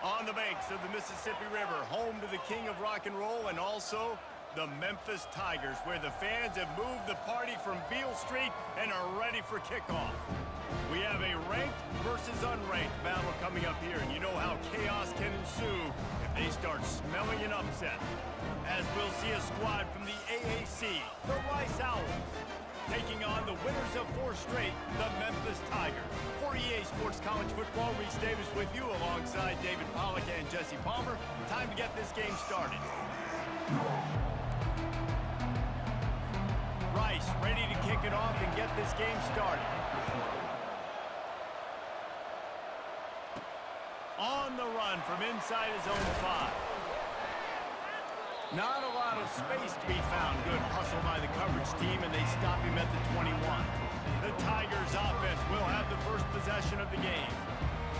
On the banks of the Mississippi River, home to the king of rock and roll and also the Memphis Tigers, where the fans have moved the party from Beale Street and are ready for kickoff. We have a ranked versus unranked battle coming up here, and you know how chaos can ensue if they start smelling an upset. As we'll see a squad from the AAC, the Rice Owls, taking on the winners of 4 straight, the Memphis Tigers. For EA Sports College Football, Reese Davis with you alongside David Pollack and Jesse Palmer. Time to get this game started. Rice ready to kick it off and get this game started. On the run from inside his own 5. Not a lot of space to be found. Good hustle by the coverage team, and they stop him at the 21. The Tigers offense will have the first possession of the game.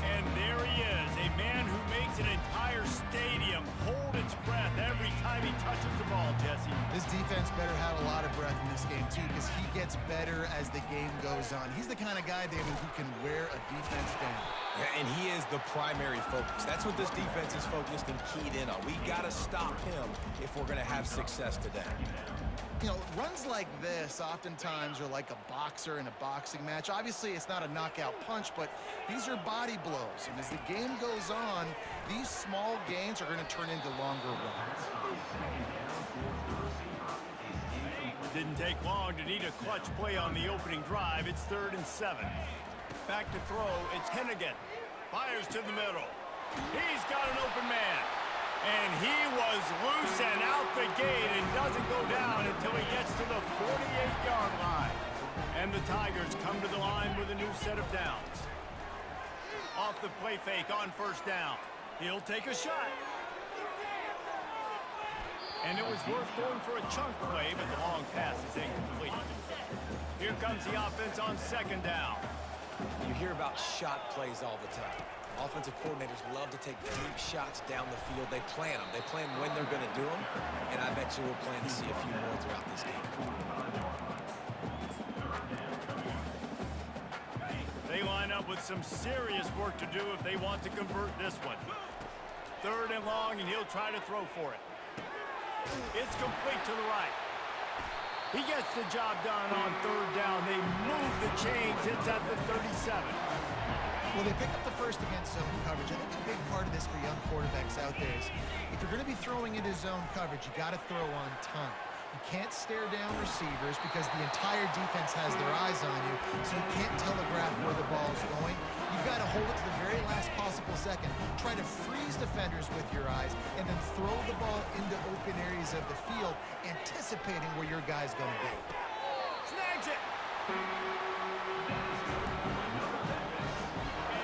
And there he is, a man who makes an entire stadium hold its breath every time he touches the ball, Jesse. This defense better have a lot of breath in this game, too, because he gets better as the game goes on. He's the kind of guy, David, who can wear a defense down. Yeah, and he is the primary focus. That's what this defense is focused and keyed in on. We got to stop him if we're going to have success today. You know, runs like this oftentimes are like a boxer in a boxing match. Obviously, it's not a knockout punch, but these are body blows. And as the game goes on, these small gains are going to turn into longer runs. Didn't take long to need a clutch play on the opening drive. It's 3rd and 7. Back to throw, it's Hennigan. Fires to the middle. He's got an open man. And he was loose and out the gate and doesn't go down until he gets to the 48-yard line. And the Tigers come to the line with a new set of downs. Off the play fake on 1st down. He'll take a shot. And it was worth going for a chunk play, but the long pass is incomplete. Here comes the offense on 2nd down. You hear about shot plays all the time. Offensive coordinators love to take deep shots down the field. They plan them. They plan when they're going to do them, and I bet you we'll plan to see a few more throughout this game. They line up with some serious work to do if they want to convert this one. 3rd and long, and he'll try to throw for it. It's complete to the right. He gets the job done on 3rd down. They move the chains. It's at the 37. Well, they pick up the first against zone coverage. I think a big part of this for young quarterbacks out there is if you're going to be throwing into zone coverage, you got to throw on time. You can't stare down receivers because the entire defense has their eyes on you, so you can't telegraph where the ball's going. You've got to hold it to the very last possible second, try to freeze defenders with your eyes, and then throw the ball into open areas of the field, anticipating where your guy's going to be. Snags it!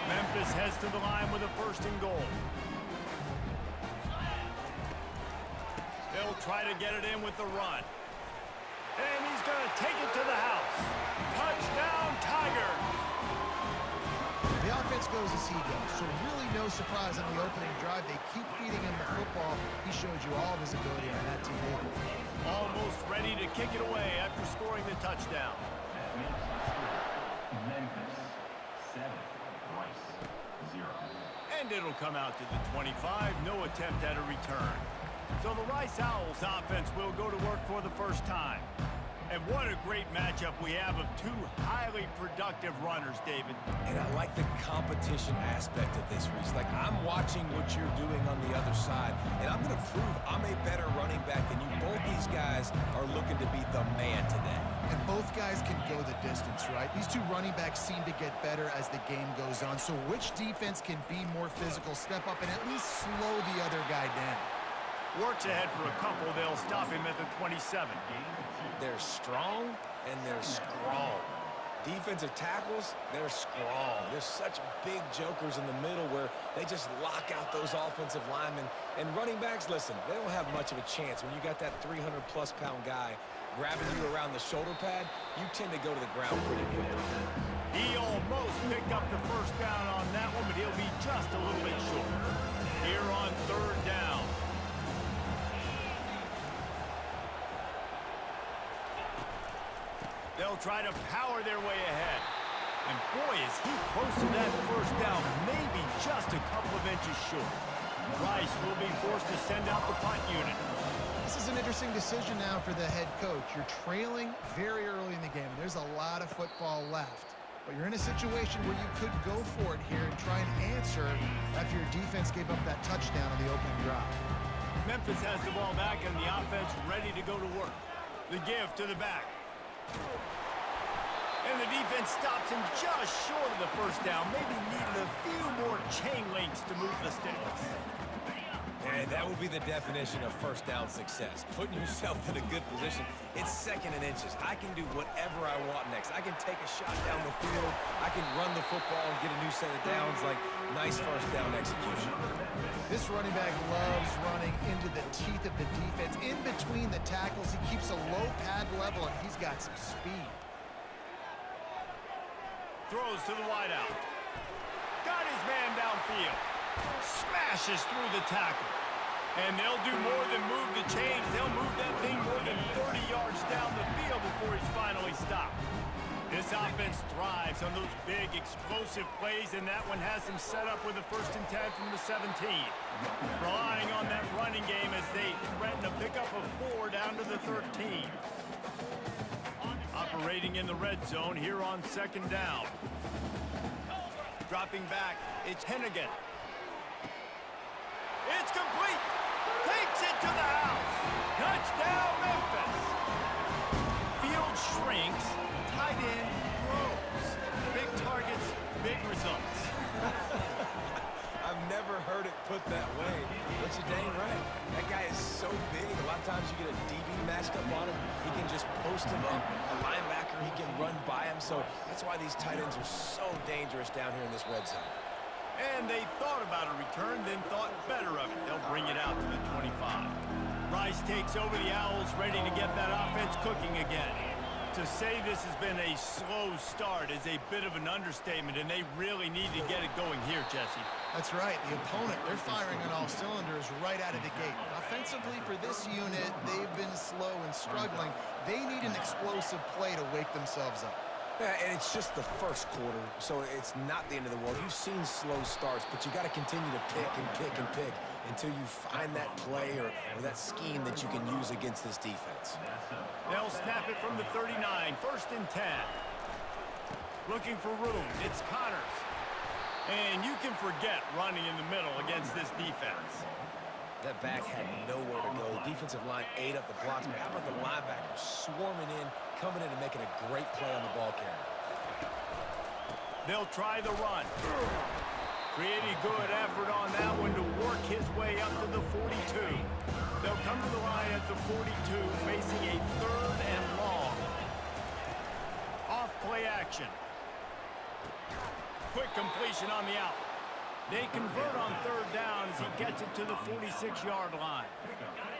Memphis heads to the line with a 1st and goal. They'll try to get it in with the run. And he's going to take it to the house. Touchdown, Tigers! The offense goes as he goes, so really no surprise on the opening drive. They keep feeding him the football. He showed you all of his ability on that TV. Almost ready to kick it away after scoring the touchdown. Memphis 7, Rice 0. And it'll come out to the 25. No attempt at a return. So the Rice Owls offense will go to work for the first time. And what a great matchup we have of 2 highly productive runners, David. And I like the competition aspect of this, Reese. Like, I'm watching what you're doing on the other side, and I'm going to prove I'm a better running back than you. Both these guys are looking to be the man today. And both guys can go the distance, right? These 2 running backs seem to get better as the game goes on. So which defense can be more physical, step up, and at least slow the other guy down? Works ahead for a couple. They'll stop him at the 27. They're strong, and they're strong. Defensive tackles, they're strong. There's such big jokers in the middle where they just lock out those offensive linemen. And running backs, listen, they don't have much of a chance. When you got that 300-plus pound guy grabbing you around the shoulder pad, you tend to go to the ground pretty quickly. He almost picked up the 1st down on that one, but he'll be just a little bit short. Here on 3rd down. They'll try to power their way ahead. And boy, is he close to that 1st down, maybe just a couple of inches short. Rice will be forced to send out the punt unit. This is an interesting decision now for the head coach. You're trailing very early in the game. There's a lot of football left. But you're in a situation where you could go for it here and try and answer after your defense gave up that touchdown on the opening drive. Memphis has the ball back and the offense ready to go to work. The give to the back. And the defense stops him just short of the first down. Maybe needed a few more chain links to move the sticks. And that would be the definition of first down success. Putting yourself in a good position. It's second and inches. I can do whatever I want next. I can take a shot down the field. I can run the football and get a new set of downs. Like, nice first down execution. This running back loves running into the teeth of the defense. In between the tackles, he keeps a low pad level, and he's got some speed. Throws to the wideout. Got his man downfield. Smashes through the tackle. And they'll do more than move the chains. They'll move that thing more than 30 yards down the field before he's finally stopped. This offense thrives on those big, explosive plays, and that one has them set up with a 1st and 10 from the 17. Relying on that running game as they threaten a pickup of 4 down to the 13. Operating in the red zone here on 2nd down. Dropping back, it's Hennigan. It's complete. Takes it to the house. Touchdown, Memphis. Field shrinks. Tight end grows. Big targets, big results. I've never heard it put that way, but you're dang right. That guy is so big. A lot of times you get a DB matched up on him. He can just post him up. A linebacker, he can run by him. So that's why these tight ends are so dangerous down here in this red zone. And they thought about a return, then thought better of it. They'll bring it out to the 25. Rice takes over the Owls, ready to get that offense cooking again. To say this has been a slow start is a bit of an understatement, and they really need to get it going here, Jesse. That's right. The opponent, they're firing on all cylinders right out of the gate. Offensively, for this unit, they've been slow and struggling. They need an explosive play to wake themselves up. Yeah, and it's just the first quarter, so it's not the end of the world. You've seen slow starts, but you got to continue to pick and pick and pick until you find that play or that scheme that you can use against this defense. They'll snap it from the 39, 1st and 10. Looking for room, it's Connors. And you can forget running in the middle against this defense. That back had nowhere to go. The defensive line ate up the blocks, but how about the linebackers swarming in, coming in and making a great play on the ball carrier? They'll try the run. Pretty good effort on that one to work his way up to the 42. They'll come to the line at the 42, facing a 3rd and long. Off play action. Quick completion on the out. They convert on 3rd down as he gets it to the 46-yard line.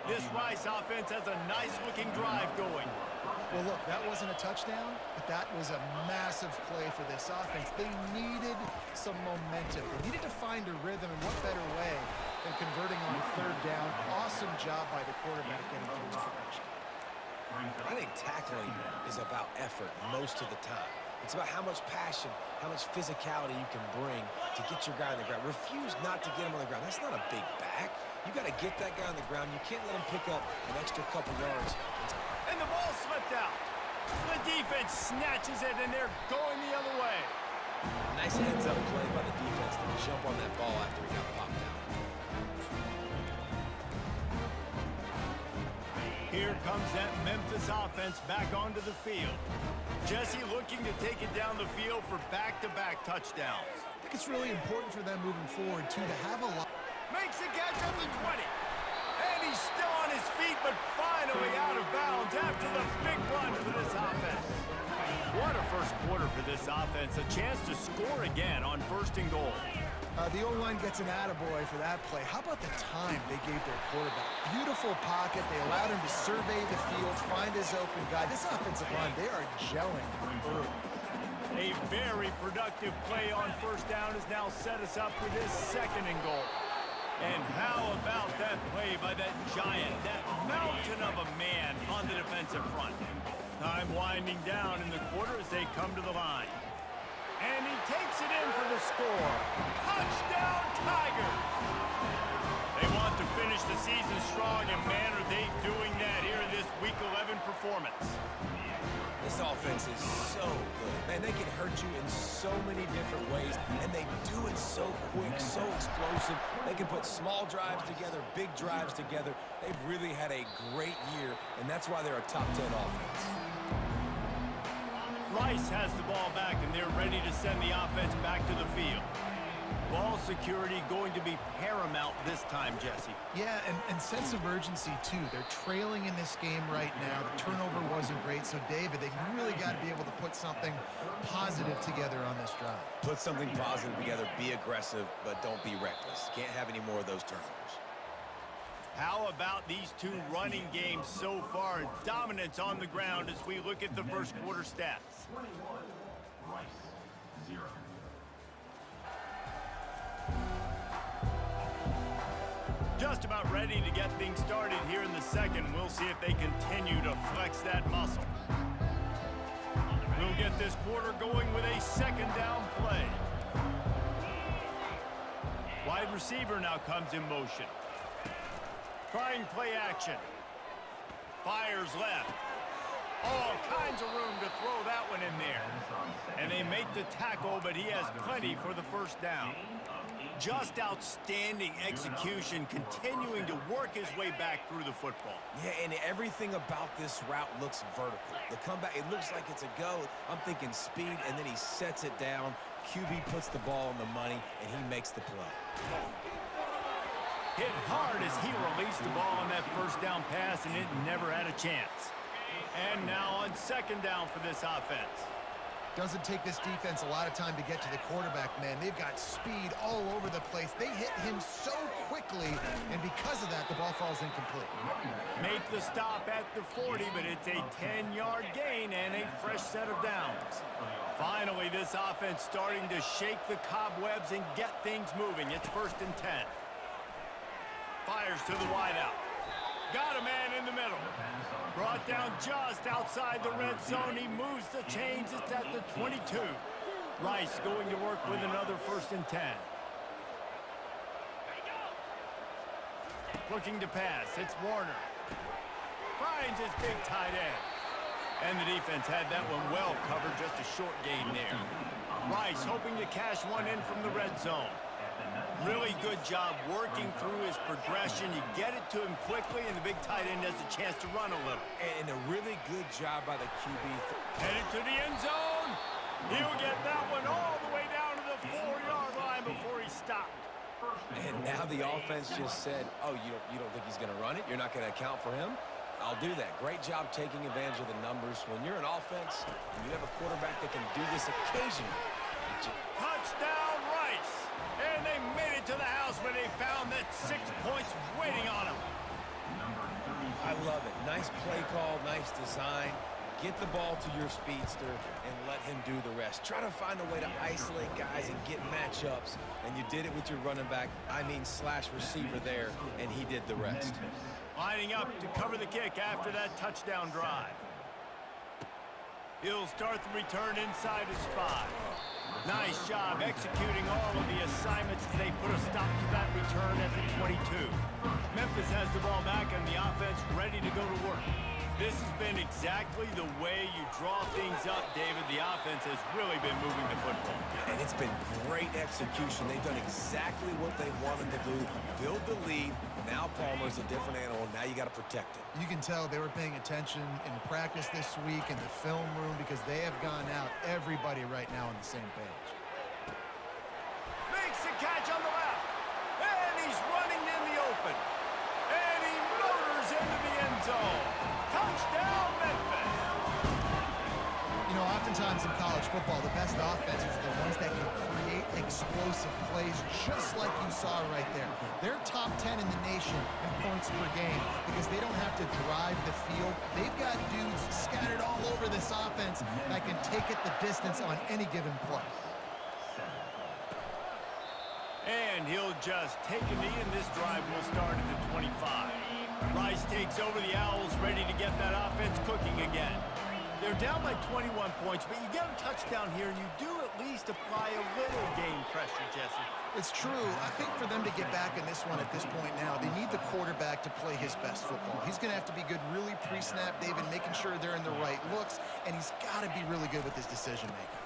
This Rice offense has a nice-looking drive going. Well, look, that wasn't a touchdown, but that was a massive play for this offense. They needed some momentum. They needed to find a rhythm, and what better way than converting on 3rd down. Awesome job by the quarterback getting through his progression. I think tackling is about effort most of the time. It's about how much passion, how much physicality you can bring to get your guy on the ground. Refuse not to get him on the ground. That's not a big back. You got to get that guy on the ground. You can't let him pick up an extra couple yards. And the ball slipped out. The defense snatches it, and they're going the other way. Nice heads-up play by the defense to jump on that ball after he got popped out. Here comes that Memphis offense back onto the field. Jesse looking to take it down the field for back-to-back touchdowns. I think it's really important for them moving forward, too, to have a lot. Makes a catch at the 20. And he's still on his feet, but finally out of bounds after the big run for this offense. What a first quarter for this offense. A chance to score again on 1st and goal. The O-line gets an attaboy for that play. How about the time they gave their quarterback? Beautiful pocket. They allowed him to survey the field, find his open guy. This offensive line, they are gelling early. A very productive play on 1st down has now set us up for this 2nd and goal. And how about that play by that giant, that mountain of a man on the defensive front? Time winding down in the quarter as they come to the line. And he takes it in for the score. Touchdown, Tigers! strong, and man, are they doing that here in this Week 11 performance. This offense is so good. Man, they can hurt you in so many different ways, and they do it so quick, so explosive. They can put small drives together, big drives together. They've really had a great year, and that's why they're a top 10 offense. Rice has the ball back, and they're ready to send the offense back to the field. Ball security going to be paramount this time, Jesse. Yeah, and sense of urgency, too. They're trailing in this game right now. The turnover wasn't great, so, David, they really got to be able to put something positive together on this drive. Put something positive together, be aggressive, but don't be reckless. Can't have any more of those turnovers. How about these two running games so far? Dominance on the ground as we look at the first quarter stats. 21, Rice, 0. Just about ready to get things started here in the second. We'll see if they continue to flex that muscle. We'll get this quarter going with a second down play. Wide receiver now comes in motion. Trying play action. Fires left. All kinds of room to throw that one in there. And they make the tackle, but he has plenty for the first down. Just outstanding execution, continuing to work his way back through the football. Yeah, and everything about this route looks vertical. The comeback, it looks like it's a go. I'm thinking speed, and then he sets it down. QB puts the ball on the money, and he makes the play. Hit hard as he released the ball on that first down pass, and it never had a chance. And now on second down for this offense. Doesn't take this defense a lot of time to get to the quarterback, man. They've got speed all over the place. They hit him so quickly, and because of that, the ball falls incomplete. Make the stop at the 40, but it's a 10-yard gain and a fresh set of downs. Finally, this offense starting to shake the cobwebs and get things moving. It's 1st and 10. Fires to the wideout. Got a man in the middle. Brought down just outside the red zone. He moves the chains. It's at the 22. Rice going to work with another 1st and 10. Looking to pass. It's Warner. Finds his big tight end. And the defense had that one well covered. Just a short gain there. Rice hoping to cash one in from the red zone. Really good job working through his progression. You get it to him quickly, and the big tight end has a chance to run a little. And a really good job by the QB. Headed to the end zone. He'll get that one all the way down to the 4-yard line before he stopped. And now the offense just said, oh, you don't think he's going to run it? You're not going to account for him? I'll do that. Great job taking advantage of the numbers. When you're an offense and you have a quarterback that can do this occasionally. Touchdown, Rice. And they made it to the house when they found that 6 points waiting on them. I love it. Nice play call, nice design. Get the ball to your speedster and let him do the rest. Try to find a way to isolate guys and get matchups. And you did it with your running back, slash receiver there, and he did the rest. Lining up to cover the kick after that touchdown drive. He'll start the return inside his 5. Nice job executing all of the assignments as they put a stop to that return at the 22. Memphis has the ball back and the offense ready to go to work. This has been exactly the way you draw things up, David. The offense has really been moving the football. And it's been great execution. They've done exactly what they wanted to do. Build the lead. Now Palmer's a different animal. Now you got to protect it. You can tell they were paying attention in practice this week in the film room because they have gone out, everybody right now on the same page. Makes the catch on the left. And he's running in the open. And he motors into the end zone. Touchdown, Memphis. You know, oftentimes in college football, the best offenses are the ones that can create explosive plays just like you saw right there. They're top 10 in the nation in points per game because they don't have to drive the field. They've got dudes scattered all over this offense that can take it the distance on any given play. And he'll just take a knee, and this drive will start at the 25. Rice takes over the Owls, ready to get that offense cooking again. They're down by 21 points, but you get a touchdown here, and you do it least apply a little game pressure, Jesse. It's true. I think for them to get back in this one at this point now, they need the quarterback to play his best football. He's going to have to be good really pre-snap, David, making sure they're in the right looks, and he's got to be really good with his decision-making.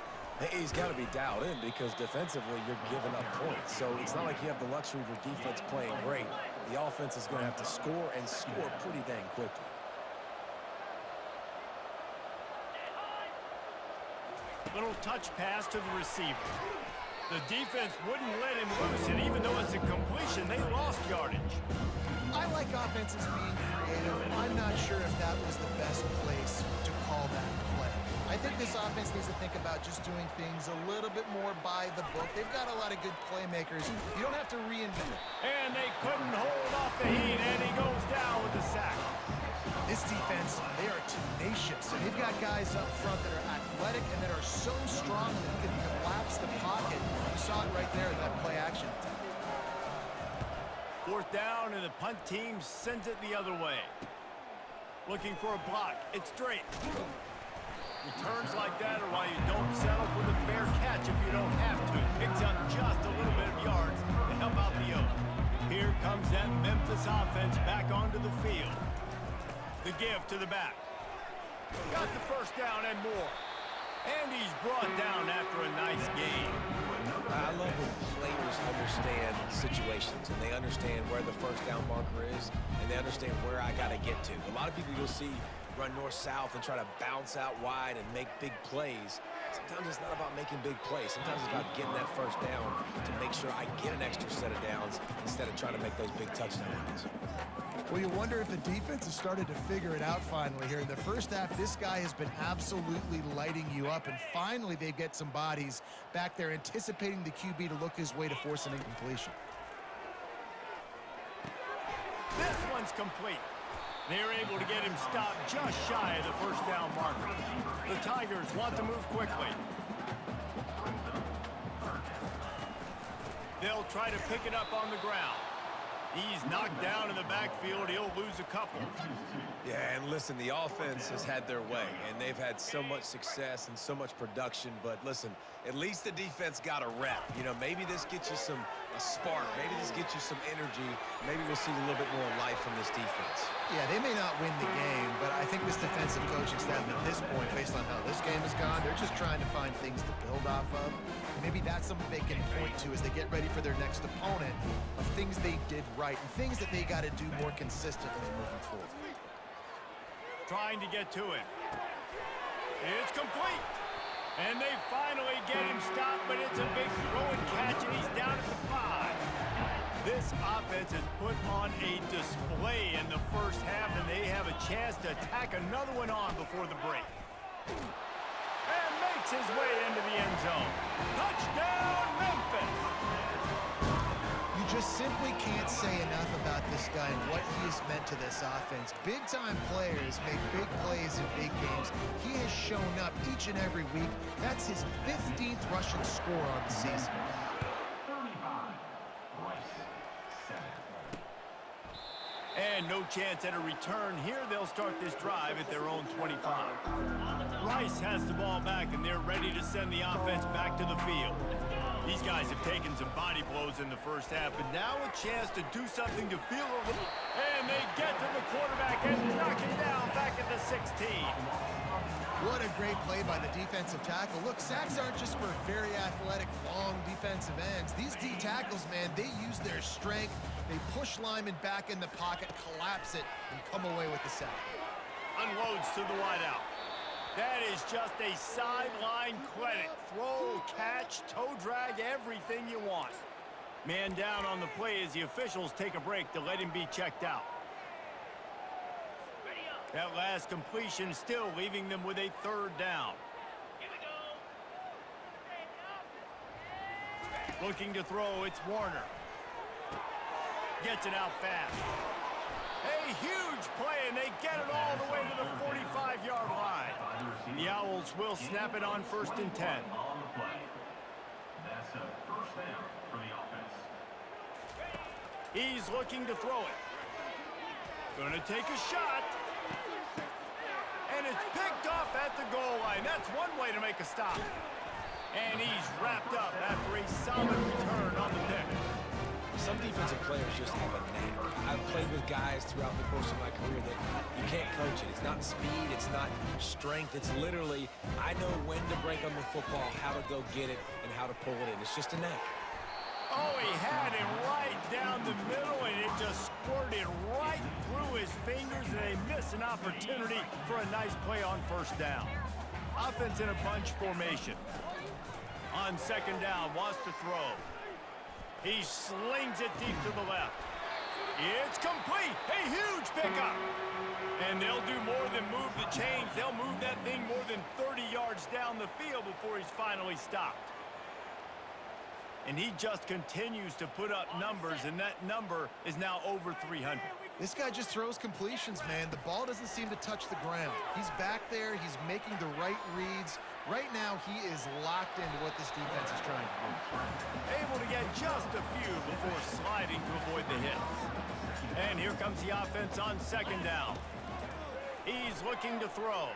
He's got to be dialed in because defensively you're giving up points. So it's not like you have the luxury of your defense playing great. The offense is going to have to score and score pretty dang quickly. Little touch pass to the receiver. The defense wouldn't let him loose, and even though it's a completion, they lost yardage. I like offenses being creative. I'm not sure if that was the best place to call that play. I think this offense needs to think about just doing things a little bit more by the book. They've got a lot of good playmakers. You don't have to reinvent it. And they couldn't hold off the heat, and he goes down with the sack. This defense, they are tenacious, and they've got guys up front that are athletic and that are so strong that can collapse the pocket. You saw it right there in that play action attack. Fourth down, and the punt team sends it the other way. Looking for a block. It's straight. Returns like that are why you don't settle for the fair catch if you don't have to. Picks up just a little bit of yards to help out the Oak. Here comes that Memphis offense back onto the field. The give to the back. Got the first down and more. And he's brought down after a nice game. I love when players understand situations and they understand where the first down marker is and they understand where I got to get to. A lot of people you'll see run north-south and try to bounce out wide and make big plays. Sometimes it's not about making big plays. Sometimes it's about getting that first down to make sure I get an extra set of downs instead of trying to make those big touchdown runs. Well, you wonder if the defense has started to figure it out finally here. In the first half, this guy has been absolutely lighting you up, and finally they get some bodies back there anticipating the QB to look his way to force an incompletion. This one's complete. They're able to get him stopped just shy of the first down marker. The Tigers want to move quickly. They'll try to pick it up on the ground. He's knocked down in the backfield. He'll lose a couple. Yeah, and listen, the offense has had their way, and they've had so much success and so much production. But listen, at least the defense got a rep. You know, maybe this gets you a spark. Maybe this gets you some energy. Maybe we'll see a little bit more life from this defense. Yeah, they may not win the game, but I think this defensive coaching staff at this point, based on how this game has gone, they're just trying to find things to build off of. Maybe that's something they can point to as they get ready for their next opponent of things they did right and things that they got to do more consistently moving forward. Trying to get to it. It's complete. And they finally get him stopped, but it's a big throw and catch, and he's down at the 5. This offense has put on a display in the first half, and they have a chance to tack another one on before the break. And makes his way into the end zone. Touchdown, Memphis! You just simply can't say enough about this guy and what he has meant to this offense. Big-time players make big plays in big games. He has shown up each and every week. That's his 15th rushing score on the season. And no chance at a return here. They'll start this drive at their own 25. Rice has the ball back, and they're ready to send the offense back to the field. These guys have taken some body blows in the first half, but now a chance to do something to feel a little. And they get to the quarterback and knock him down back at the 16. What a great play by the defensive tackle. Look, sacks aren't just for very athletic, long defensive ends. These D tackles, man, they use their strength. They push linemen back in the pocket, collapse it, and come away with the sack. Unloads to the wideout. That is just a sideline clinic. Throw, catch, toe drag, everything you want. Man down on the play as the officials take a break to let him be checked out. That last completion still leaving them with a third down. Looking to throw, it's Warner. Gets it out fast. A huge play, and they get it all the way to the 45-yard line. The Owls will snap it on 1st and 10. That's a first down for the offense. He's looking to throw it. Gonna take a shot. And it's picked off at the goal line. That's one way to make a stop. And he's wrapped up after a solid return on the pick. Some defensive players just have a knack. I've played with guys throughout the course of my career that you can't coach it. It's not speed, it's not strength. It's literally, I know when to break on the football, how to go get it, and how to pull it in. It's just a knack. Oh, he had it right down the middle, and it just squirted right through his fingers, and they miss an opportunity for a nice play on first down. Offense in a bunch formation. On second down, wants to throw. He slings it deep to the left. It's complete. A huge pickup. And they'll do more than move the chains. They'll move that thing more than 30 yards down the field before he's finally stopped. And he just continues to put up numbers, and that number is now over 300. This guy just throws completions, man. The ball doesn't seem to touch the ground. He's back there. He's making the right reads. Right now, he is locked into what this defense is trying to do. Able to get just a few before sliding to avoid the hits. And here comes the offense on second down. He's looking to throw.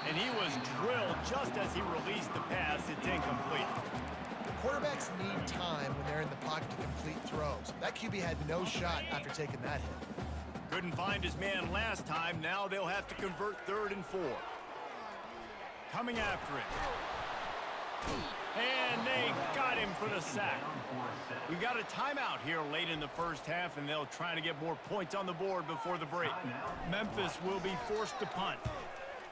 And he was drilled just as he released the pass. It's incomplete. Quarterbacks need time when they're in the pocket to complete throws. That QB had no shot after taking that hit. Couldn't find his man last time. Now they'll have to convert 3rd and 4. Coming after him. And they got him for the sack. We've got a timeout here late in the first half, and they'll try to get more points on the board before the break. Memphis will be forced to punt.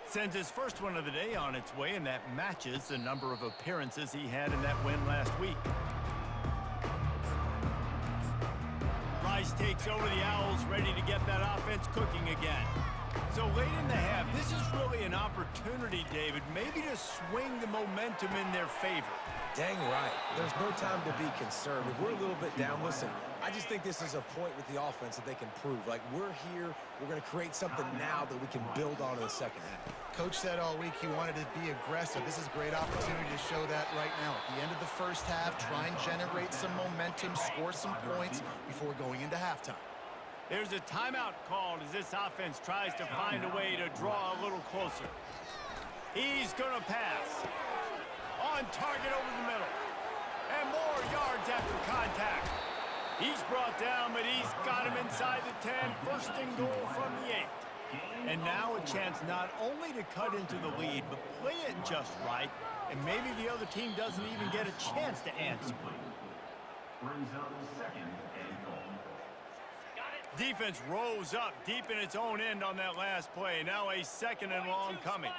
Sends his first one of the day on its way, and that matches the number of appearances he had in that win last week. Rice takes over the Owls, ready to get that offense cooking again. So late in the half, this is really an opportunity, David, maybe to swing the momentum in their favor. Dang right. There's no time to be concerned. If we're a little bit down, listen, I just think this is a point with the offense that they can prove. Like, we're here, we're going to create something now that we can build on in the second half. Coach said all week he wanted to be aggressive. This is a great opportunity to show that right now. At the end of the first half, try and generate some momentum, score some points before going into halftime. There's a timeout called as this offense tries to find a way to draw a little closer. He's going to pass. On target over the middle. And more yards after contact. He's brought down, but he's got him inside the 10. First and goal from the 8. And now a chance not only to cut into the lead, but play it just right. And maybe the other team doesn't even get a chance to answer. Brings up 2nd and goal. Defense rose up deep in its own end on that last play. Now a 2nd and long coming.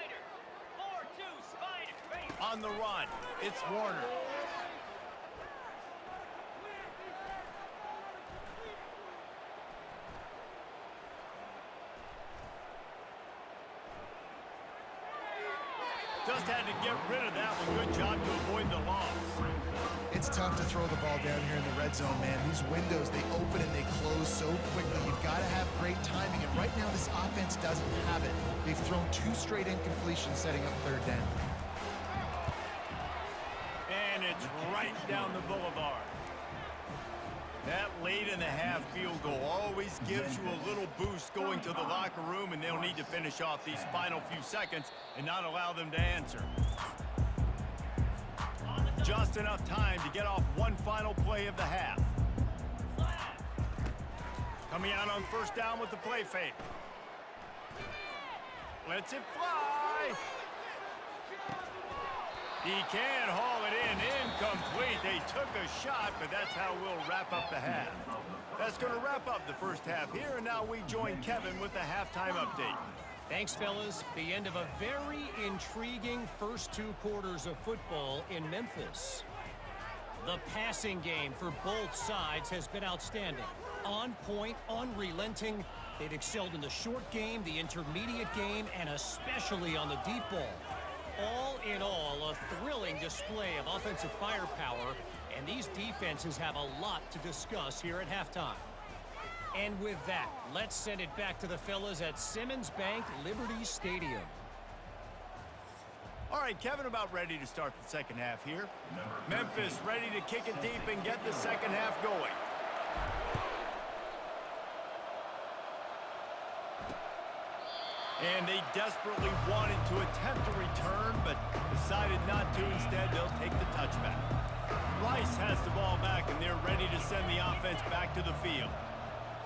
On the run, it's Warner. Just had to get rid of that one. Good job to avoid the loss. It's tough to throw the ball down here in the red zone, man. These windows, they open and they close so quickly. You've got to have great timing, and right now this offense doesn't have it. They've thrown 2 straight incompletions setting up 3rd down. And it's right down the boulevard. That late in the half field goal always gives you a little boost going to the locker room, and they'll need to finish off these final few seconds and not allow them to answer. Just enough time to get off one final play of the half. Coming out on first down with the play fake. Lets it fly. He can haul it in. Incomplete. They took a shot, but that's how we'll wrap up the half. That's going to wrap up the first half here, and now we join Kevin with the halftime update. Thanks, fellas. The end of a very intriguing first 2 quarters of football in Memphis. The passing game for both sides has been outstanding. On point, unrelenting. They've excelled in the short game, the intermediate game, and especially on the deep ball. All in all, a thrilling display of offensive firepower, and these defenses have a lot to discuss here at halftime. And with that, let's send it back to the fellas at Simmons Bank Liberty Stadium. All right, Kevin, about ready to start the second half here. Memphis ready to kick it deep and get the second half going. And they desperately wanted to attempt a return, but decided not to. Instead, they'll take the touchback. Rice has the ball back, and they're ready to send the offense back to the field.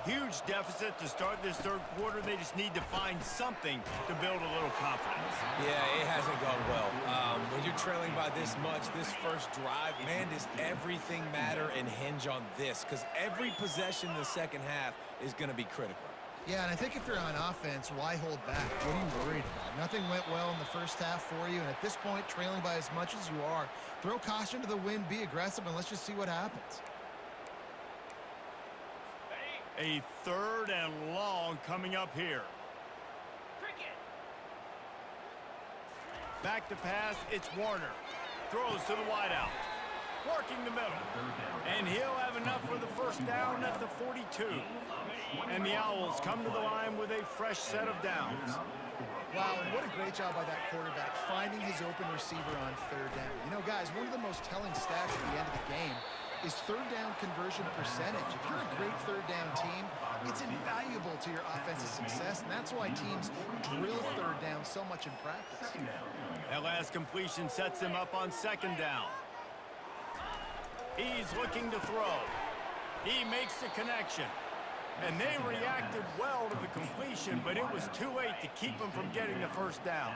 Huge deficit to start this third quarter. They just need to find something to build a little confidence. Yeah, it hasn't gone well. When you're trailing by this much, this first drive, man, does everything matter and hinge on this? Because every possession in the second half is going to be critical. Yeah, and I think if you're on offense, why hold back? What are you worried about? Nothing went well in the first half for you, and at this point, trailing by as much as you are, throw caution to the wind, be aggressive, and let's just see what happens. A 3rd and long coming up here. Back to pass, it's Warner. Throws to the wideout. Working the middle. And he'll have enough for the first down at the 42. And the Owls come to the line with a fresh set of downs. Wow, and what a great job by that quarterback, finding his open receiver on 3rd down. You know, guys, one of the most telling stats at the end of the game is 3rd down conversion percentage. If you're a great 3rd down team, it's invaluable to your offensive success, and that's why teams drill 3rd down so much in practice. That last completion sets them up on 2nd down. He's looking to throw. He makes the connection. And they reacted well to the completion, but it was too late to keep them from getting the first down.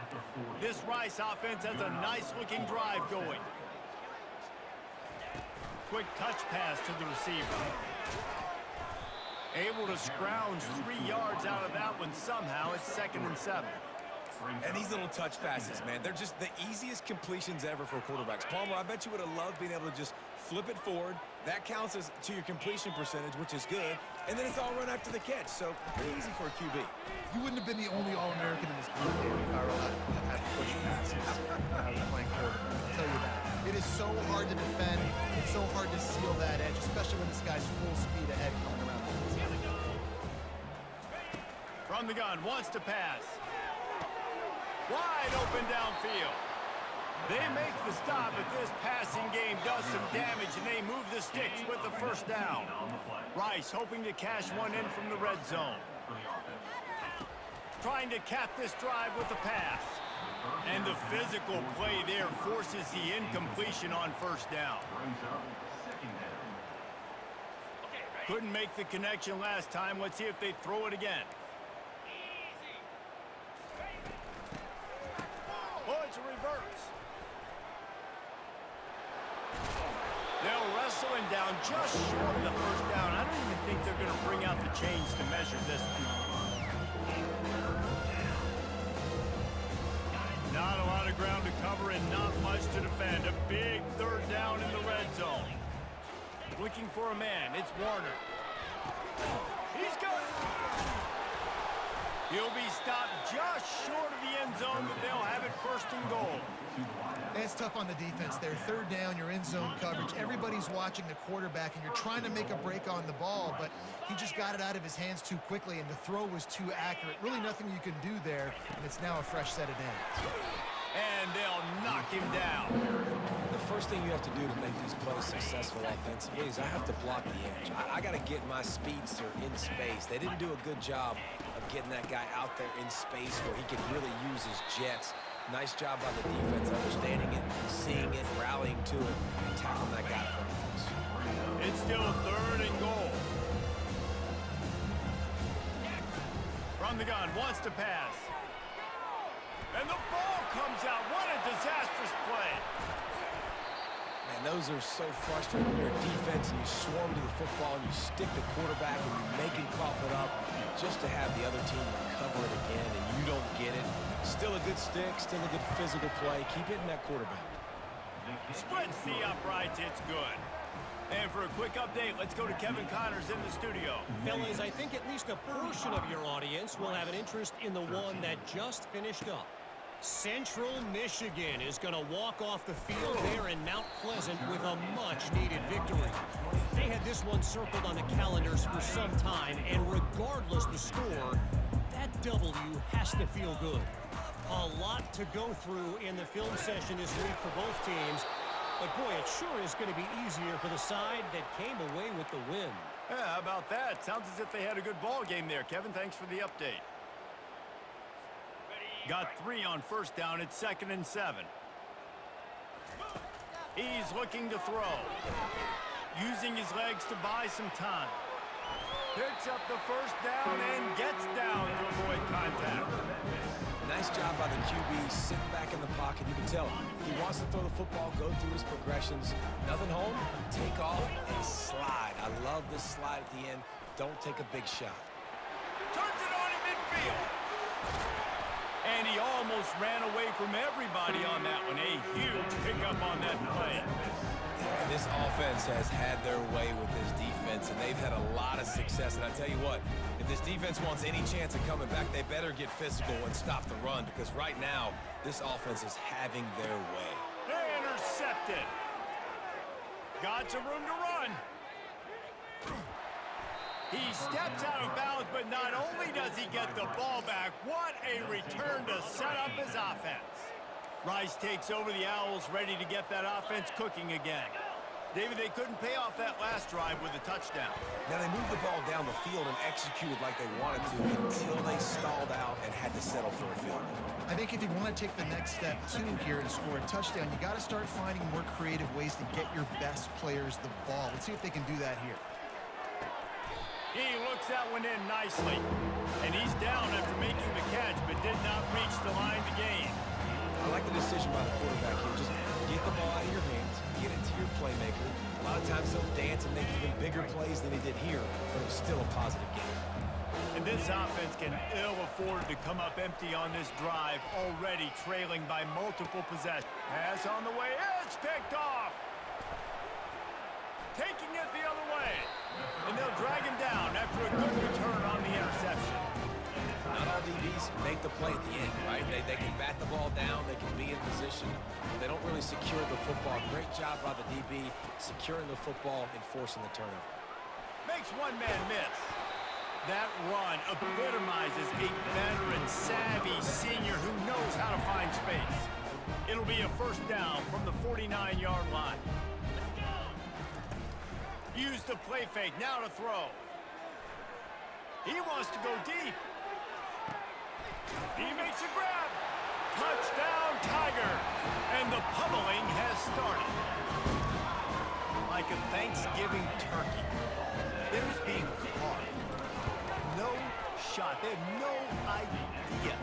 This Rice offense has a nice-looking drive going. Quick touch pass to the receiver. Able to scrounge 3 yards out of that one somehow. It's 2nd and 7. And these little touch passes, man, they're just the easiest completions ever for quarterbacks. Palmer, I bet you would have loved being able to just flip it forward. That counts as to your completion percentage, which is good. And then it's all run after the catch, so pretty easy for a QB. You wouldn't have been the only All-American in this ball game if I were allowed to have push passes when I was playing quarterback. I'll tell you that. It is so hard to defend. It's so hard to seal that edge, especially when this guy's full speed ahead coming around the inside. From the gun, wants to pass. Wide open downfield. They make the stop, but this passing game does some damage, and they move the sticks with the first down. Rice hoping to cash one in from the red zone. Trying to cap this drive with the pass. And the physical play there forces the incompletion on first down. Couldn't make the connection last time. Let's see if they throw it again. Oh, it's a reverse. They'll wrestle him down just short of the first down. I don't even think they're going to bring out the chains to measure this one. Not a lot of ground to cover and not much to defend. A big 3rd down in the red zone. Looking for a man. It's Warner. He's got it. He'll be stopped just short of the end zone, but they'll have it 1st and goal. It's tough on the defense there. 3rd down, you're in zone coverage. Everybody's watching the quarterback, and you're trying to make a break on the ball, but he just got it out of his hands too quickly, and the throw was too accurate. Really nothing you can do there, and it's now a fresh set of downs. And they'll knock him down. The first thing you have to do to make these plays successful offensively is I have to block the edge. I got to get my speedster in space. They didn't do a good job of getting that guy out there in space where he could really use his jets. Nice job by the defense, understanding it, seeing it, rallying to it, and tackling that guy from us. It's still 3rd and goal. From the gun, wants to pass. And the ball comes out. What a disastrous play. Man, those are so frustrating when you're a defense and you swarm to the football and you stick the quarterback and you make him cough it up just to have the other team recover it again and you don't get it. Still a good stick, still a good physical play. Keep hitting that quarterback. Splits the uprights. It's good. And for a quick update, let's go to Kevin Connors in the studio. Fellas, I think at least a portion of your audience will have an interest in the one that just finished up. Central Michigan is going to walk off the field there in Mount Pleasant with a much-needed victory. They had this one circled on the calendars for some time, and regardless the score, that W has to feel good. A lot to go through in the film session this week for both teams, but boy, it sure is going to be easier for the side that came away with the win. Yeah, how about that? Sounds as if they had a good ball game there. Kevin, thanks for the update. Got 3 on first down at 2nd and 7. He's looking to throw. Using his legs to buy some time. Picks up the first down and gets down to avoid contact. Nice job by the QB, sitting back in the pocket. You can tell he wants to throw the football, go through his progressions. Nothing home, take off, and slide. I love this slide at the end. Don't take a big shot. Turns it on in midfield. And he almost ran away from everybody on that one. A huge pickup on that play. And this offense has had their way with this defense, and they've had a lot of success. And I tell you what, if this defense wants any chance of coming back, they better get physical and stop the run, because right now, this offense is having their way. Intercepted. Got some room to run. He steps out of bounds, but not only does he get the ball back, what a return to set up his offense. Rice takes over the Owls, ready to get that offense cooking again. David, they couldn't pay off that last drive with a touchdown. Now, they moved the ball down the field and executed like they wanted to until they stalled out and had to settle for a field goal. I think if you want to take the next step, too, here and score a touchdown, you got to start finding more creative ways to get your best players the ball. Let's see if they can do that here. He looks that one in nicely. And he's down after making the catch, but did not reach the line to gain. I like the decision by the quarterback here. Just get the ball out of your hands, get it to your playmaker. A lot of times he'll dance and make even bigger plays than he did here, but it was still a positive game. And this offense can ill afford to come up empty on this drive, already trailing by multiple possessions. Pass on the way, it's picked off. Taking it the other way. And they'll drag him down after a good return on the interception. Not all DBs make the play at the end, right? They can bat the ball down, they can be in position, but they don't really secure the football. Great job by the DB securing the football and forcing the turnover. Makes one man miss. That run epitomizes a veteran, savvy senior who knows how to find space. It'll be a first down from the 49-yard line. Use the play fake, now to throw. He wants to go deep. He makes a grab. Touchdown, Tiger. And the pummeling has started. Like a Thanksgiving turkey. There's being carved. No shot. They have no idea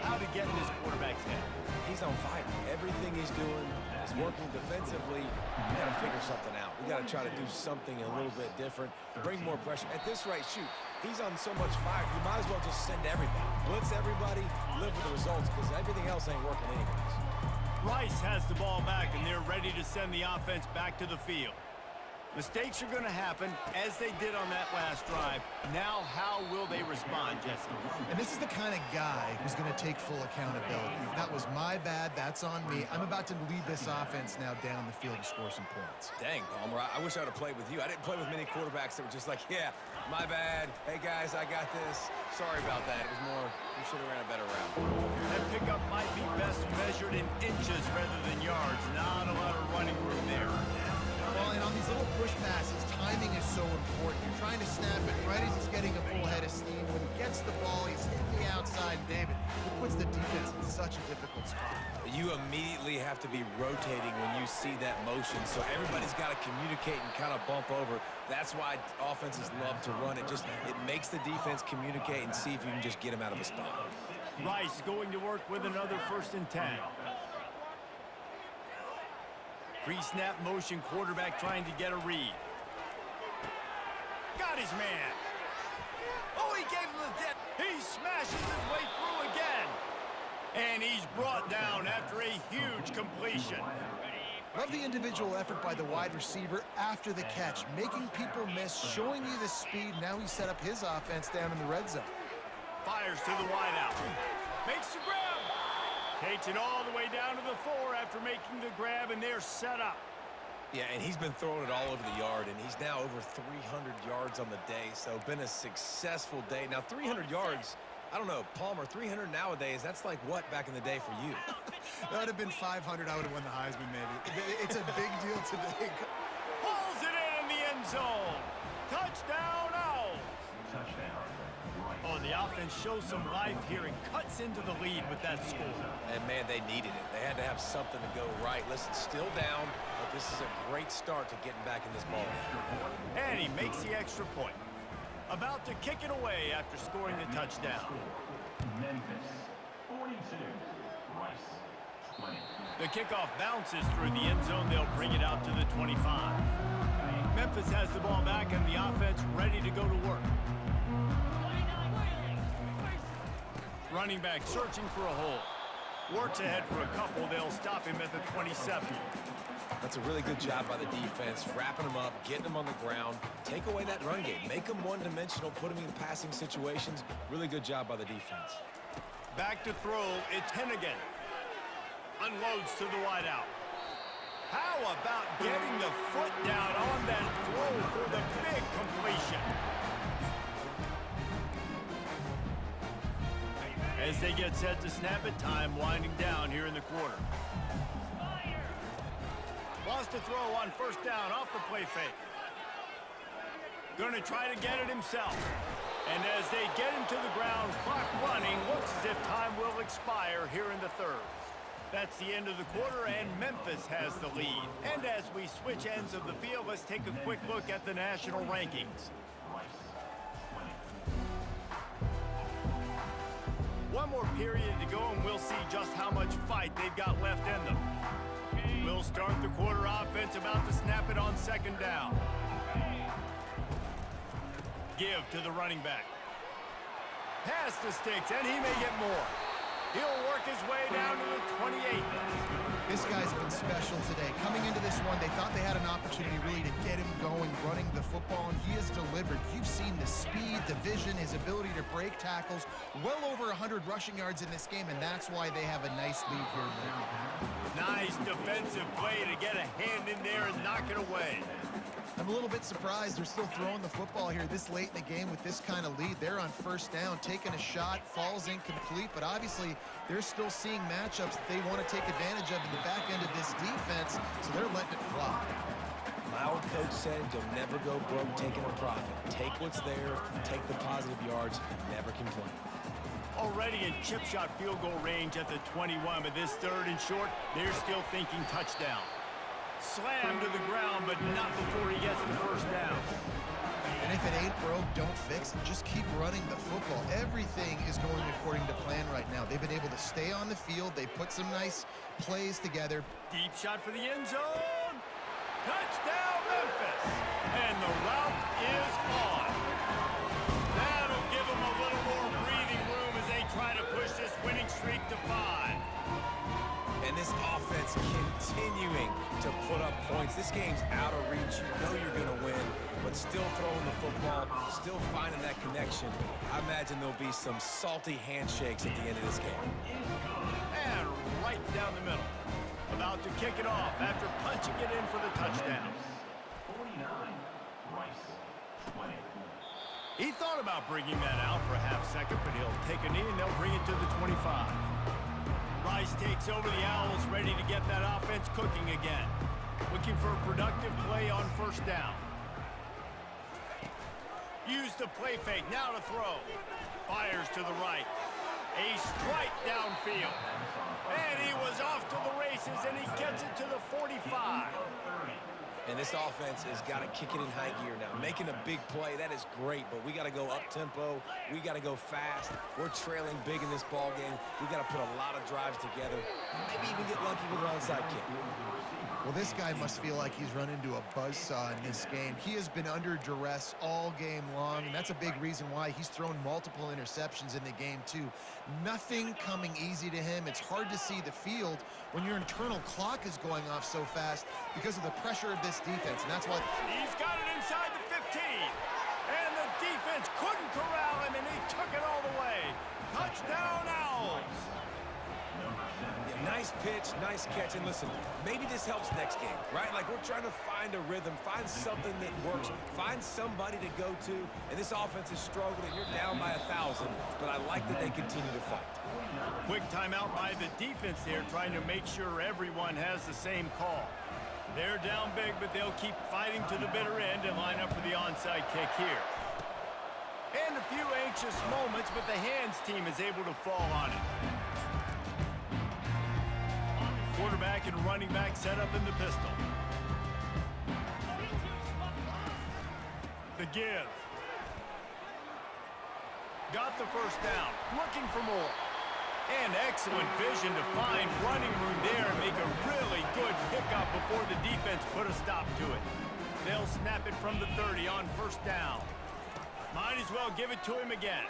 how to get in this quarterback's head. He's on fire. Everything he's doing is working defensively. We got to figure something out. We got to try to do something a little bit different. Bring more pressure. At this rate, shoot, he's on so much fire. You might as well just send everybody. Blitz everybody, live with the results, because everything else ain't working anyways. Rice has the ball back, and they're ready to send the offense back to the field. Mistakes are going to happen, as they did on that last drive. Now, how will they respond, Jesse? And this is the kind of guy who's going to take full accountability. That was my bad. That's on me. I'm about to lead this offense now down the field to score some points. Dang, Palmer, I wish I would have played with you. I didn't play with many quarterbacks that were just like, yeah, my bad. Hey, guys, I got this. Sorry about that. It was more, we should have ran a better route. That pickup might be best measured in inches rather than yards. Not a lot of running room there. Well, and on these little push passes, timing is so important. You're trying to snap it right as he's getting a full head of steam. When he gets the ball, he's hitting the outside. David, it puts the defense in such a difficult spot. You immediately have to be rotating when you see that motion, so everybody's got to communicate and kind of bump over. That's why offenses love to run it. It makes the defense communicate and see if you can just get him out of a spot. Rice going to work with another 1st and 10. Pre-snap motion, quarterback trying to get a read. Got his man. Oh, he gave him the death. He smashes his way through again. And he's brought down after a huge completion. Love the individual effort by the wide receiver after the catch, making people miss, showing you the speed. Now he set up his offense down in the red zone. Fires to the wideout. Makes the grab. Takes it all the way down to the 4 after making the grab, and they're set up. Yeah, and he's been throwing it all over the yard, and he's now over 300 yards on the day, so been a successful day. Now, 300 yards, I don't know, Palmer, 300 nowadays, that's like what back in the day for you? That would have been 500. I would have won the Heisman, maybe. It's a big deal today. Pulls it in the end zone. Touchdown, Owls. Touchdown, Rice. Oh, the offense shows some life here and cuts into the lead with that score. And, man, they needed it. They had to have something to go right. Listen, still down, but this is a great start to getting back in this ball game. And he makes the extra point. About to kick it away after scoring the touchdown. Memphis, 42. Rice, 20. The kickoff bounces through the end zone. They'll bring it out to the 25. Memphis has the ball back and the offense ready to go to work. Running back searching for a hole. Works ahead for a couple. They'll stop him at the 27. That's a really good job by the defense, wrapping them up, getting them on the ground. Take away that run game. Make them one-dimensional, put them in passing situations. Really good job by the defense. Back to throw. It's Hennigan. Unloads to the wideout. How about getting the foot down on that throw for the big completion? As they get set to snap it, time winding down here in the quarter. Wants to throw on first down off the play fake. Going to try to get it himself. And as they get him to the ground, clock running, looks as if time will expire here in the third. That's the end of the quarter, and Memphis has the lead. And as we switch ends of the field, let's take a quick look at the national rankings. One more period to go, and we'll see just how much fight they've got left in them. We'll start the quarter offense, about to snap it on second down. Give to the running back. Pass the sticks, and he may get more. He'll work his way down to the 28. This guy's been special today. Coming into this one, they thought they had an opportunity really to get him going, running the football, and he has delivered. You've seen the speed, the vision, his ability to break tackles. Well over 100 rushing yards in this game, and that's why they have a nice lead here. Nice defensive play to get a hand in there and knock it away. I'm a little bit surprised they're still throwing the football here this late in the game with this kind of lead. They're on first down, taking a shot, falls incomplete, but obviously they're still seeing matchups that they want to take advantage of in the back end of this defense, so they're letting it fly. My old coach said, you'll never go broke taking a profit. Take what's there, take the positive yards, and never complain. Already in chip shot field goal range at the 21, but this third and short, they're still thinking touchdown. Slammed to the ground, but not before he gets the first down. And if it ain't broke, don't fix it. Just keep running the football. Everything is going according to plan right now. They've been able to stay on the field. They put some nice plays together. Deep shot for the end zone. Touchdown, Memphis. And the route is on. That'll give them a little more breathing room as they try to push this winning streak to 5. And this offense continuing to put up points. This game's out of reach. You know you're going to win, but still throwing the football, still finding that connection. I imagine there'll be some salty handshakes at the end of this game. And right down the middle. About to kick it off after punching it in for the touchdown. 49. Rice, 20. He thought about bringing that out for a half second, but he'll take a knee and they'll bring it to the 25. Rice takes over the Owls, ready to get that offense cooking again. Looking for a productive play on first down. Use the play fake, now to throw. Fires to the right. A strike downfield. And he was off to the races, and he gets it to the 45. And this offense has got to kick it in high gear now. Making a big play, that is great, but we got to go up-tempo. We got to go fast. We're trailing big in this ball game. We got to put a lot of drives together. Maybe even get lucky with an onside kick. Well, this guy must feel like he's run into a buzzsaw in this game. He has been under duress all game long, and that's a big reason why he's thrown multiple interceptions in the game, too. Nothing coming easy to him. It's hard to see the field when your internal clock is going off so fast because of the pressure of this defense, and that's what... He's got it inside the 15, and the defense couldn't corral him, and he took it all the way. Touchdown, Owls! Nice pitch, nice catch, and listen, maybe this helps next game, right? Like we're trying to find a rhythm, find something that works, find somebody to go to, and this offense is struggling. You're down by 1,000, but I like that they continue to fight. Quick timeout by the defense there, trying to make sure everyone has the same call. They're down big, but they'll keep fighting to the bitter end and line up for the onside kick here. And a few anxious moments, but the hands team is able to fall on it. Quarterback and running back set up in the pistol. The give. Got the first down, looking for more. And excellent vision to find running room there and make a really good pickup before the defense put a stop to it. They'll snap it from the 30 on first down. Might as well give it to him again.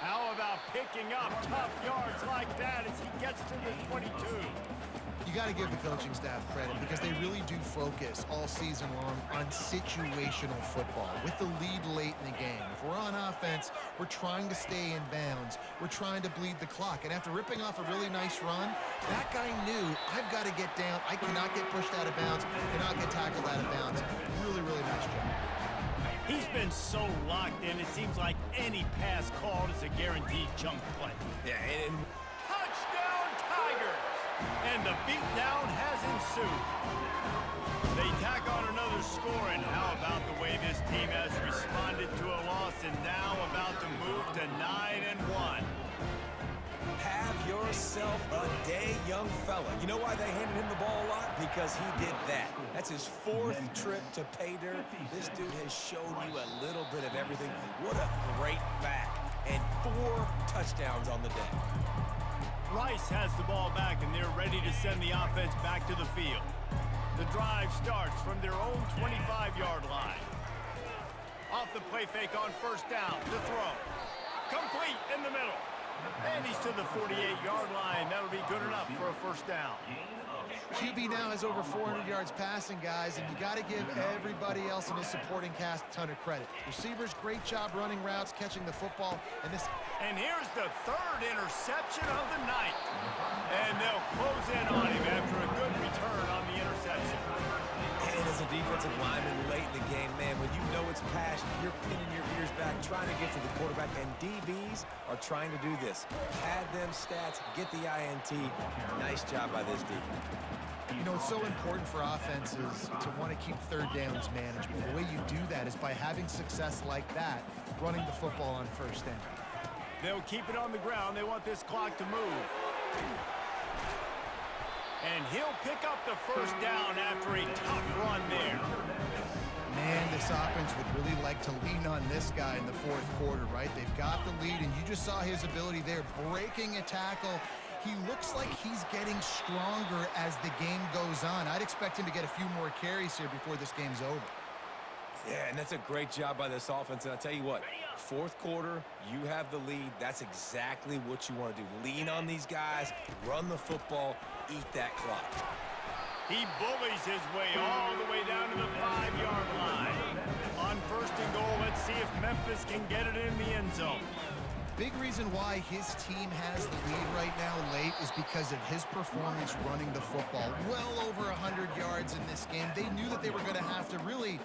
How about picking up tough yards like that as he gets to the 22? You got to give the coaching staff credit because they really do focus all season long on situational football with the lead late in the game. If we're on offense, we're trying to stay in bounds. We're trying to bleed the clock. And after ripping off a really nice run, that guy knew, I've got to get down. I cannot get pushed out of bounds, cannot get tackled out of bounds. Really, really nice job. He's been so locked in, it seems like any pass called is a guaranteed chunk play. Yeah, and touchdown Tigers! And the beatdown has ensued. They tack on another score, and how about the way this team has responded to a loss and now about to move to 9-1. have yourself a day, young fella. You know why they handed him the ball a lot? Because he did that. That's his 4th trip to pay dirt. This dude has shown you a little bit of everything. What a great back. And 4 touchdowns on the day. Rice has the ball back, and they're ready to send the offense back to the field. The drive starts from their own 25-yard line. Off the play fake on first down, the throw. Complete in the middle. And he's to the 48-yard line. That'll be good enough for a first down. QB now has over 400 yards passing, guys, and you got to give everybody else in his supporting cast a ton of credit. Receivers, great job running routes, catching the football, and this. And here's the 3rd interception of the night. And they'll close in on him after a good return on the interception. And as a defensive lineman late in the game, man, when you know it's passion, you're pinning your ears back, trying to get to the quarterback, and DBs are trying to do this. Pad them stats, get the INT. Nice job by this defense. You know, it's so important for offenses to want to keep 3rd downs manageable. The way you do that is by having success like that, running the football on first down. They'll keep it on the ground. They want this clock to move. And he'll pick up the first down after a tough run there. Man, this offense would really like to lean on this guy in the 4th quarter, right? They've got the lead, and you just saw his ability there, breaking a tackle. He looks like he's getting stronger as the game goes on. I'd expect him to get a few more carries here before this game's over. Yeah, and that's a great job by this offense. And I'll tell you what, 4th quarter, you have the lead. That's exactly what you want to do. Lean on these guys, run the football, eat that clock. He bullies his way all the way down to the 5-yard line. On 1st and goal, let's see if Memphis can get it in the end zone. Big reason why his team has the lead right now late is because of his performance running the football. Well over 100 yards in this game. They knew that they were going to have to really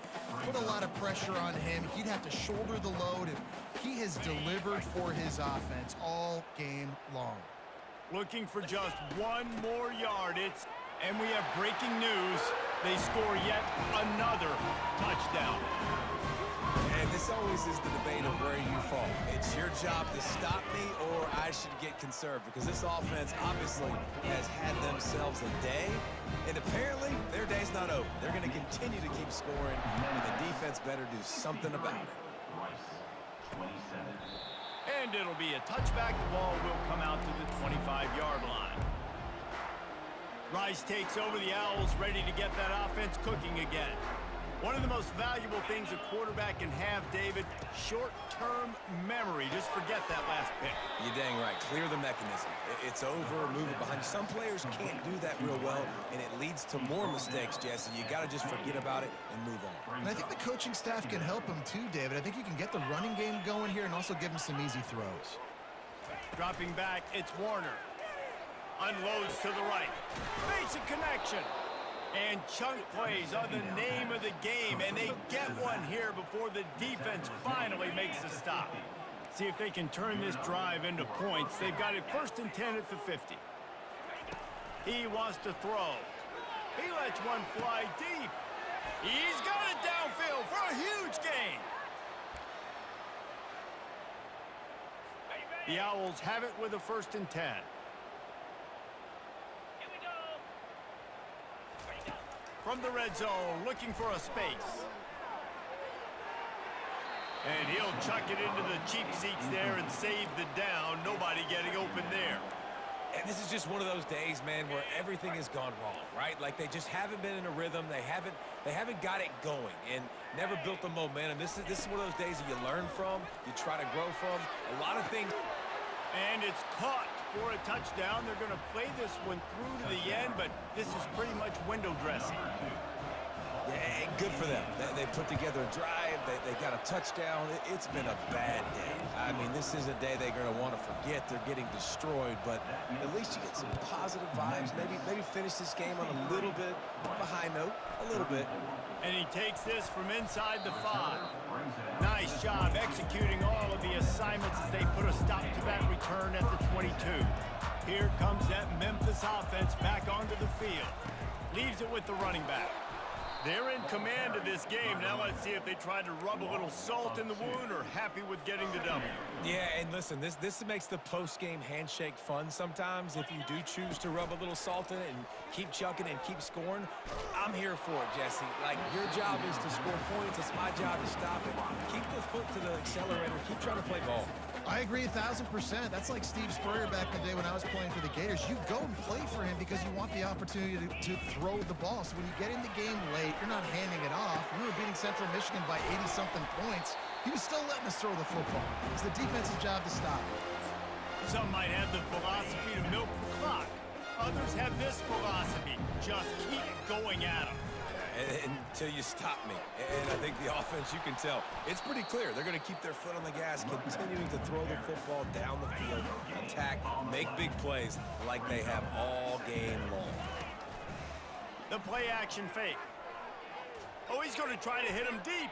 put a lot of pressure on him. He'd have to shoulder the load, and he has delivered for his offense all game long. Looking for just 1 more yard. And we have breaking news. They score yet another touchdown. And this always is the debate of where you fall. It's your job to stop me, or I should get conserved, because this offense obviously has had themselves a day, and apparently their day's not over. They're going to continue to keep scoring, and the defense better do something about it. And it'll be a touchback. The ball will come out to the 25-yard line. Rice takes over the Owls, ready to get that offense cooking again. One of the most valuable things a quarterback can have, David, short-term memory. Just forget that last pick. You're dang right. Clear the mechanism. It's over, move it behind you. Some players can't do that real well, and it leads to more mistakes, Jesse. You got to just forget about it and move on. And I think the coaching staff can help him too, David. I think you can get the running game going here and also give him some easy throws. Dropping back, it's Warner. Unloads to the right. Makes a connection. And chunk plays are the name of the game, and they get one here before the defense finally makes the stop. See if they can turn this drive into points. They've got it 1st and 10 at the 50. He wants to throw. He lets one fly deep. He's got it downfield for a huge gain. The Owls have it with a 1st and 10. From the red zone, looking for a space. And he'll chuck it into the cheap seats there and save the down. Nobody getting open there. And this is just one of those days, man, where everything has gone wrong, right? Like they just haven't been in a rhythm. They haven't got it going and never built the momentum. This is one of those days that you learn from, you try to grow from. A lot of things. And it's caught for a touchdown. They're going to play this one through to the end, but this is pretty much window dressing. Yeah, good for them. They put together a drive. They got a touchdown. It's been a bad day. I mean, this is a day they're going to want to forget. They're getting destroyed, but at least you get some positive vibes. Maybe finish this game on a little bit of a high note, a little bit. And he takes this from inside the 5. Nice job executing all of the assignments as they put a stop to that return at the 22. Here comes that Memphis offense back onto the field. Leaves it with the running back. They're in command of this game. Now let's see if they try to rub a little salt in the wound or happy with getting the W. Yeah, and listen, this makes the post-game handshake fun sometimes. If you do choose to rub a little salt in it and keep chucking and keep scoring, I'm here for it, Jesse. Like, your job is to score points. It's my job to stop it. Keep the foot to the accelerator. Keep trying to play ball. I agree 1,000%. That's like Steve Spurrier back in the day when I was playing for the Gators. You go and play for him because you want the opportunity to throw the ball. So when you get in the game late, you're not handing it off. We were beating Central Michigan by 80-something points. He was still letting us throw the football. It's the defense's job to stop it. Some might have the philosophy to milk the clock. Others have this philosophy. Just keep going at them. Until you stop me. And I think the offense, you can tell, it's pretty clear. They're going to keep their foot on the gas, continuing to throw the football down the field, attack, make big plays like they have all game long. The play action fake. Oh, he's going to try to hit him deep.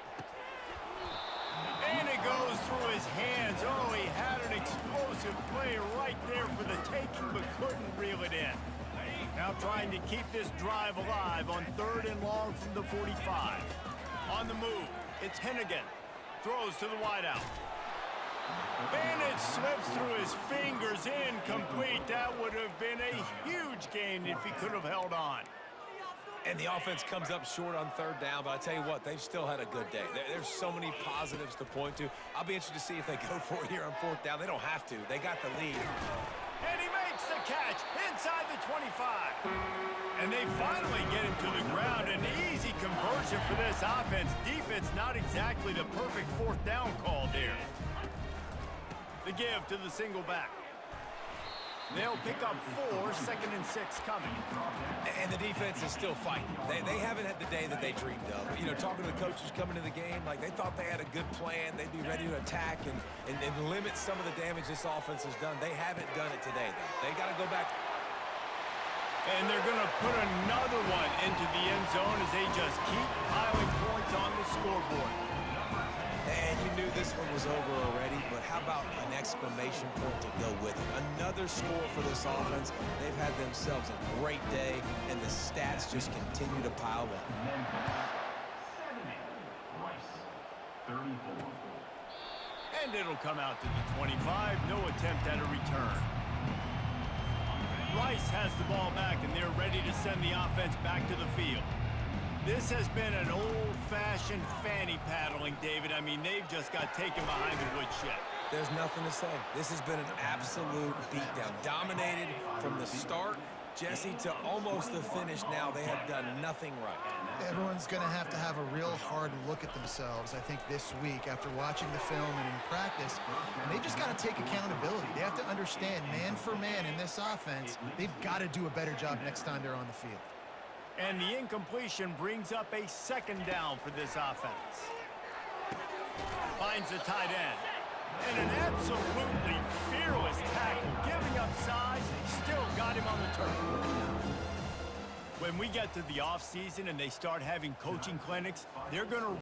And it goes through his hands. Oh, he had an explosive play right there for the taking, but couldn't reel it in. Now trying to keep this drive alive on 3rd and long from the 45. On the move, it's Hennigan. Throws to the wideout. And it slips through his fingers, incomplete. That would have been a huge gain if he could have held on. And the offense comes up short on 3rd down, but I tell you what, they've still had a good day. There's so many positives to point to. I'll be interested to see if they go for it here on 4th down. They don't have to. They got the lead. And he makes the catch inside the 25. And they finally get him to the ground. An easy conversion for this offense. Defense not exactly the perfect 4th down call there. The give to the single back. They'll pick up 4, 2nd and 6 coming. And the defense is still fighting. They haven't had the day that they dreamed of. You know, talking to the coaches coming to the game, like they thought they had a good plan. They'd be ready to attack and limit some of the damage this offense has done. They haven't done it today, though. They got to go back. And they're going to put another one into the end zone as they just keep piling points on the scoreboard. And you knew this one was over already, but how about an exclamation point to go with it? Another score for this offense. They've had themselves a great day, and the stats just continue to pile up. And it'll come out to the 25. No attempt at a return. Rice has the ball back, and they're ready to send the offense back to the field. This has been an old-fashioned fanny paddling, David. I mean, they've just got taken behind the woodshed. There's nothing to say. This has been an absolute beatdown. Dominated from the start, Jesse, to almost the finish now. They have done nothing right. Everyone's going to have a real hard look at themselves, I think, this week after watching the film and in practice. And they just got to take accountability. They have to understand, man for man in this offense, they've got to do a better job next time they're on the field. And the incompletion brings up a 2nd down for this offense. Finds the tight end. And an absolutely fearless tackle, giving up size, still got him on the turf. When we get to the offseason and they start having coaching clinics, they're going to